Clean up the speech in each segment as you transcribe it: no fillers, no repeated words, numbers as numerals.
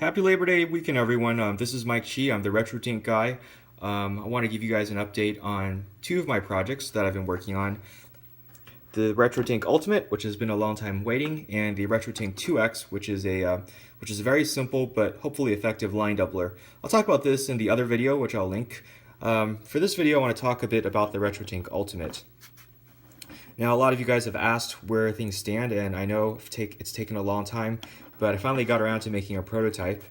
Happy Labor Day weekend, everyone. This is Mike Chi. I'm the RetroTINK guy. I want to give you guys an update on two of my projects that I've been working on. The RetroTINK Ultimate, which has been a long time waiting, and the RetroTINK 2X, which is a very simple but hopefully effective line doubler. I'll talk about this in the other video, which I'll link. For this video, I want to talk a bit about the RetroTINK Ultimate. Now, a lot of you guys have asked where things stand, and I know it's taken a long time, but I finally got around to making a prototype,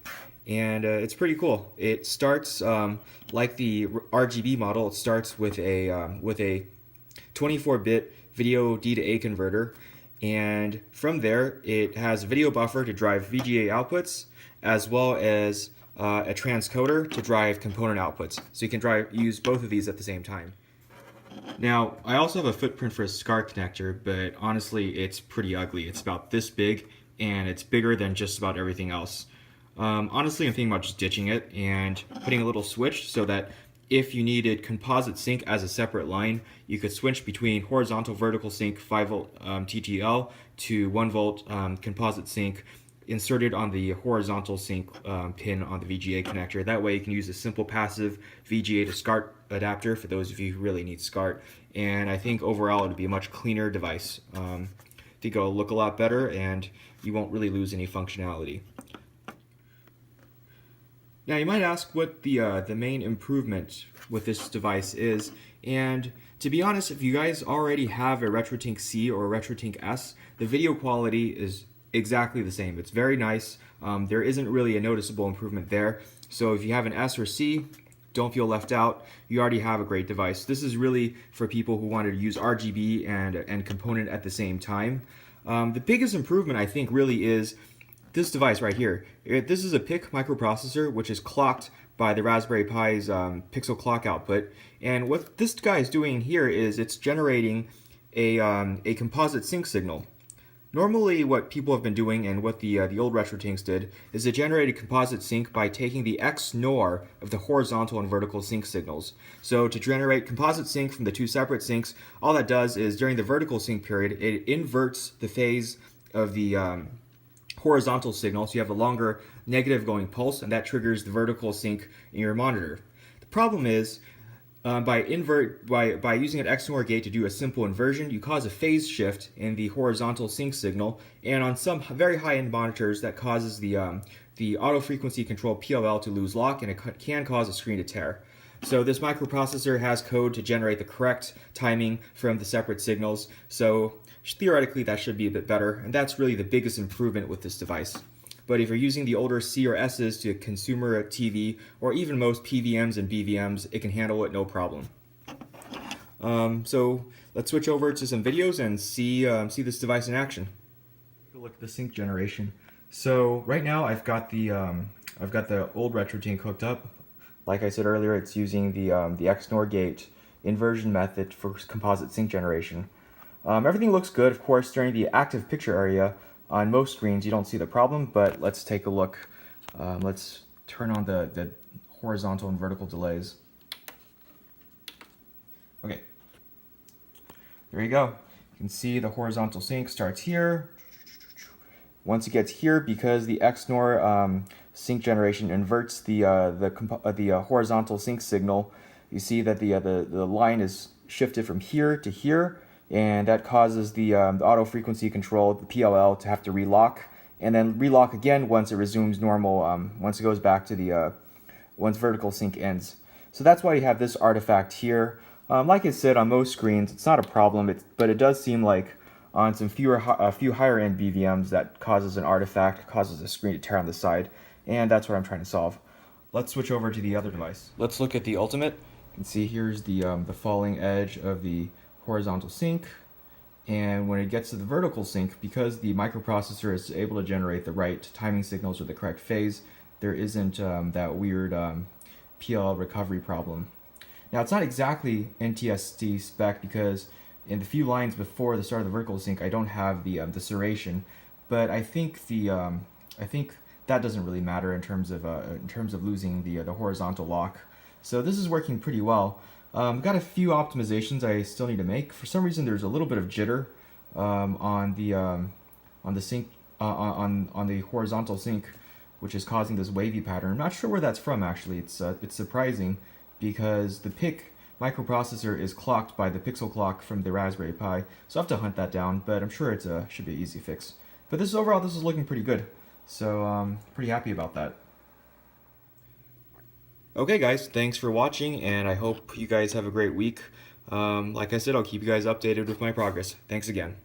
and it's pretty cool. It starts like the RGB model. It starts with a 24-bit video D to A converter, and from there it has a video buffer to drive VGA outputs, as well as a transcoder to drive component outputs. So you can use both of these at the same time. Now, I also have a footprint for a SCART connector, but honestly, it's pretty ugly. It's about this big, and it's bigger than just about everything else. Honestly, I'm thinking about just ditching it and putting a little switch so that if you needed composite sync as a separate line, you could switch between horizontal vertical sync 5-volt TTL to 1-volt composite sync inserted on the horizontal sync pin on the VGA connector. That way you can use a simple passive VGA to SCART adapter for those of you who really need SCART. And I think overall it would be a much cleaner device. I think it'll look a lot better and you won't really lose any functionality. Now you might ask what the main improvement with this device is, and to be honest, if you guys already have a RetroTINK C or a RetroTINK S, the video quality is exactly the same. It's very nice. There isn't really a noticeable improvement there. So if you have an S or C, don't feel left out. You already have a great device. This is really for people who wanted to use RGB and component at the same time. The biggest improvement, I think, really is this device right here. This is a PIC microprocessor, which is clocked by the Raspberry Pi's pixel clock output. And what this guy is doing here is it's generating a composite sync signal. Normally what people have been doing, and what the old RetroTINKs did, is it generated composite sync by taking the XNOR of the horizontal and vertical sync signals. So to generate composite sync from the two separate syncs, all that does is during the vertical sync period, it inverts the phase of the horizontal signal, so you have a longer negative going pulse, and that triggers the vertical sync in your monitor. The problem is, by using an XNOR gate to do a simple inversion, you cause a phase shift in the horizontal sync signal, and on some very high-end monitors that causes the auto frequency control PLL to lose lock, and it can cause a screen to tear. So this microprocessor has code to generate the correct timing from the separate signals, so theoretically that should be a bit better, and that's really the biggest improvement with this device. But if you're using the older C or S's to consumer TV, or even most PVMs and BVMs, it can handle it no problem. So let's switch over to some videos and see this device in action. Take a look at the sync generation. So right now I've got the old RetroTINK hooked up. Like I said earlier, it's using the XNOR gate inversion method for composite sync generation. Everything looks good. Of course, during the active picture area, on most screens you don't see the problem, but let's take a look. Let's turn on the horizontal and vertical delays. Okay, there you go. You can see the horizontal sync starts here. Once it gets here, because the XNOR sync generation inverts the horizontal sync signal, you see that the line is shifted from here to here, and that causes the auto frequency control, the PLL, to have to relock, and then relock again once it resumes normal, once it goes back to once vertical sync ends. So that's why you have this artifact here. Like I said, on most screens, it's not a problem, but it does seem like on some a few higher end BVMs that causes an artifact, causes a screen to tear on the side, and that's what I'm trying to solve. Let's switch over to the other device. Let's look at the Ultimate. You can see here's the falling edge of the horizontal sync, and when it gets to the vertical sync, because the microprocessor is able to generate the right timing signals with the correct phase, there isn't that weird PLL recovery problem. Now, it's not exactly NTSC spec, because in the few lines before the start of the vertical sync I don't have the serration, but I think that doesn't really matter in terms of losing the horizontal lock. So this is working pretty well. Got a few optimizations I still need to make. For some reason, there's a little bit of jitter on the sync on the horizontal sync. which is causing this wavy pattern. I'm not sure where that's from actually. It's surprising because the PIC microprocessor is clocked by the pixel clock from the Raspberry Pi, so I have to hunt that down, but I'm sure it should be an easy fix. But this overall, this is looking pretty good, so pretty happy about that. Okay guys, thanks for watching, and I hope you guys have a great week. Like I said, I'll keep you guys updated with my progress. Thanks again.